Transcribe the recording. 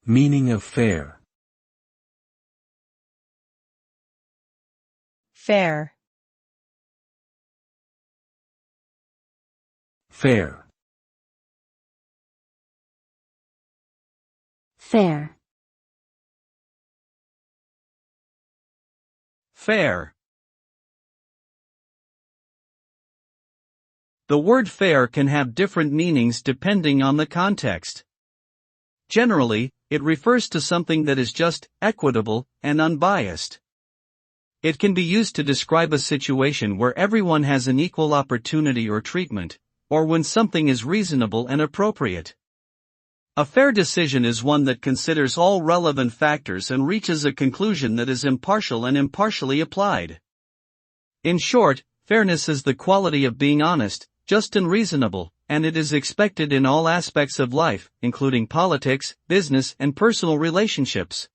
Meaning of fair. Fair. Fair. Fair. Fair. The word fair can have different meanings depending on the context. Generally, it refers to something that is just, equitable, and unbiased. It can be used to describe a situation where everyone has an equal opportunity or treatment, or when something is reasonable and appropriate. A fair decision is one that considers all relevant factors and reaches a conclusion that is impartial and impartially applied. In short, fairness is the quality of being honest, just and reasonable, and it is expected in all aspects of life, including politics, business, and personal relationships.